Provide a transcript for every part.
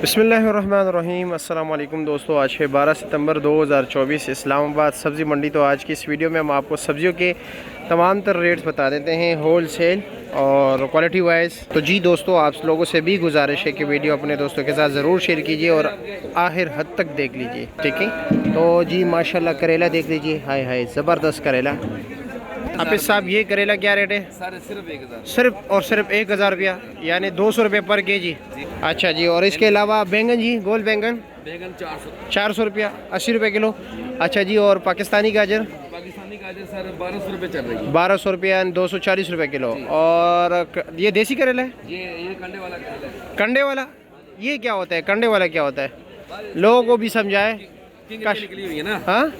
बिस्मिल्लाहिर्रहमानिर्रहीम। अस्सलाम वालेकुम दोस्तों, आज है 12 सितंबर 2024, इस्लामाबाद सब्ज़ी मंडी। तो आज की इस वीडियो में हम आपको सब्ज़ियों के तमाम तर रेट्स बता देते हैं, होल सेल और क्वालिटी वाइज। तो जी दोस्तों, आप लोगों से भी गुजारिश है कि वीडियो अपने दोस्तों के साथ ज़रूर शेयर कीजिए और आखिर हद तक देख लीजिए, ठीक है। तो जी माशाल्लाह करेला देख लीजिए, हाय हाय ज़बरदस्त करेला। हाफिज़ साहब, ये करेला क्या रेट है? सिर्फ 1000, सिर्फ और सिर्फ 1000 रुपया, यानी 200 रुपये पर केजी। अच्छा जी, और इसके अलावा बैंगन जी, गोल बैंगन 400 रुपया, 80 रुपये किलो। अच्छा जी, और पाकिस्तानी गाजर सर 1200 रुपये चल रही है। 1200 रुपया, 240 रुपये किलो। और ये देसी करेला है? ये कंडे वाला करेला है। कंडे वाला, ये क्या होता है? कंडे वाला क्या होता है, लोगों को भी समझाए। निकली हुई है ना। हाँ,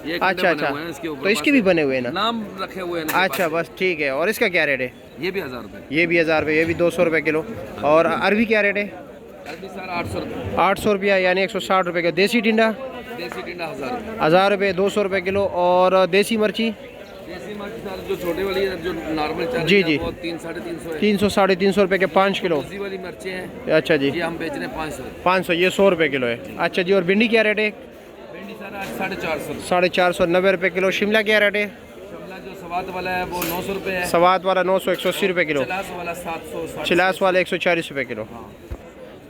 ये अच्छा अच्छा, तो इसके भी बने हुए हैं ना, नाम रखे हुए हैं। अच्छा बस ठीक है। और इसका क्या रेट है? ये भी 1000 रुपये। ये भी 1000 रुपये, ये भी 200 रुपये किलो। और अरबी क्या रेट है? अरबी सर 800 रुपये। 800 रुपया, यानी 160 रुपये का। देसी टिंडा? देसी टिंडा 1000 1000 रुपये, 200 रुपये किलो। और देसी मिर्ची? देसी मिर्च सर जो छोटे वाली है, जो नॉर्मल चल जी रही जी, है, वो 300-350 है। 300 साढ़े 300 रुपये के 5 किलो। दूसरी वाली मिर्चें हैं, अच्छा जी, ये हम बेच रहे हैं 500। 500, ये 100 रुपये किलो है। अच्छा जी, और भिंडी क्या रेट है? भिंडी सर 450। 450, 90 रुपये किलो। शिमला क्या रेट है? शिमला जो सवात वाला है वो 900 रुपये है। सवात वाला 900, 180 रुपये किलो। चिलास वाला 700। चिलास वाला 140 रुपये किलो।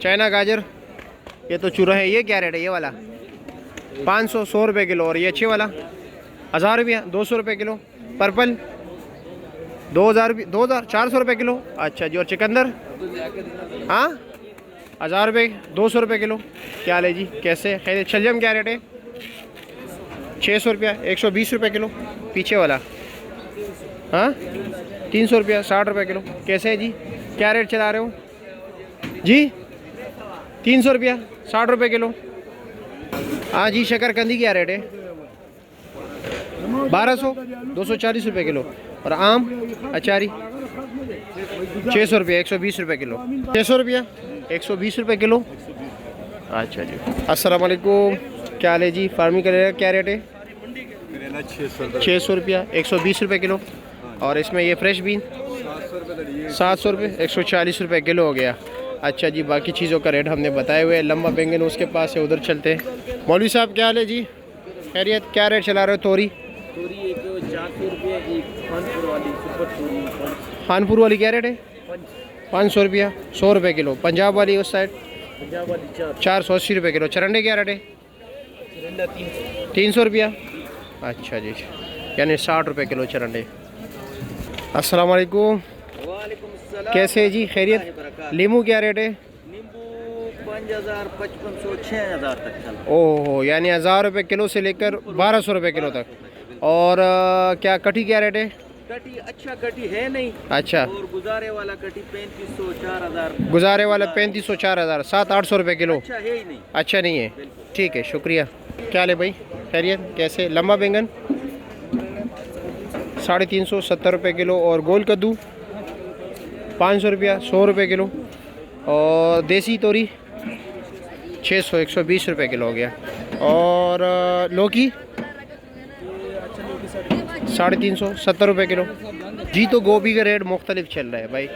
चाइना गाजर, ये तो चूरा है, ये क्या रेट है? ये वाला 500, 100 रुपये किलो। और ये अच्छे वाला 1000 रुपया, 200 रुपये किलो। पर्पल 2000, 400 रुपये किलो। अच्छा जी, और चिकंदर? हाँ, 1000 रुपये, 200 रुपये किलो। क्या ले जी, कैसे खैर? शलजम क्या रेट है? 600 रुपया, 120 रुपये किलो। पीछे वाला हाँ 300 रुपया, 60 रुपये किलो। कैसे है जी, क्या रेट चला रहे हो जी? 300 रुपया, 60 रुपये किलो। हाँ जी, शकरकंदी क्या रेट है? 1200, 240 रुपये किलो। और आम अचारी 600 रुपये, 120 रुपये किलो। 600 रुपया, 120 रुपये किलो। अच्छा जी, अस्सलाम वालेकुम, क्या हाल है जी? फार्मिंग करेगा क्या रेट है? 600 रुपया, 120 रुपये किलो। और इसमें ये फ्रेश बीन 700 रुपये, 140 रुपये किलो हो गया। अच्छा जी, बाकी चीज़ों का रेट हमने बताए हुए। लंबा बैंगन उसके पास है, उधर चलते हैं। मौलवी साहब क्या हाल है जी? खैरियत, क्या रेट चला रहे हो? तोरी एक 400 रुपये, एक खानपुर वाली सुपर तोरी। खानपुर वाली क्या रेट है? 500 रुपया, 100 रुपये किलो। पंजाब वाली उस साइड? पंजाब वाली 480 रुपये किलो। चरंडे क्या रेट है? 300 रुपया। अच्छा जी, यानी 60 रुपये किलो चरंडे। अस्सलाम वालेकुम, कैसे है जी? खैरियत। लीमू क्या रेट है? नींबू 5000, 5500, 6000 तक चल। ओहो, यानी 1000 रुपये किलो से लेकर 1200 रुपये किलो तक। और क्या कटी क्या रेट है? कटी अच्छा कटी है नहीं। अच्छा, और गुजारे वाला कटी 3500, 4000। गुजारे वाला 3500, 4000, 700-800 रुपये किलो। अच्छा है ही नहीं। अच्छा नहीं है, ठीक है, शुक्रिया। क्या ले भाई, खैरियत? कैसे? लंबा बैंगन 350, 70 रुपये किलो। और गोल कद्दू 500 रुपया, 100 रुपये किलो। और देसी तोरी 600, 120 रुपये किलो हो गया। और लौकी 350, 70 रुपये किलो। जी, तो गोभी का रेट मुख्तलिफ चल रहा है भाई,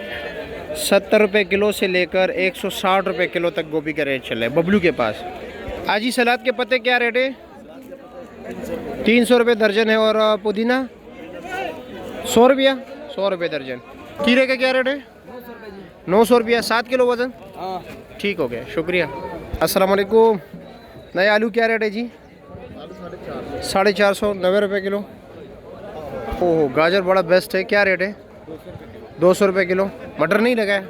70 रुपये किलो से लेकर 160 रुपये किलो तक गोभी का रेट चल रहा है बबलू के पास। आजी, सलाद के पत्ते क्या रेट है? 300 रुपये दर्जन है। और पुदीना 100 रुपया, 100 रुपये दर्जन। खीरे का क्या रेट है? 900 रुपया, 7 किलो वज़न। ठीक हो गया, शुक्रिया। अस्सलाम वालेकुम, नए आलू क्या रेट है जी? 450, 90 रुपये किलो। ओह, गाजर बड़ा बेस्ट है, क्या रेट है? 200 रुपये किलो। मटर नहीं लगा है?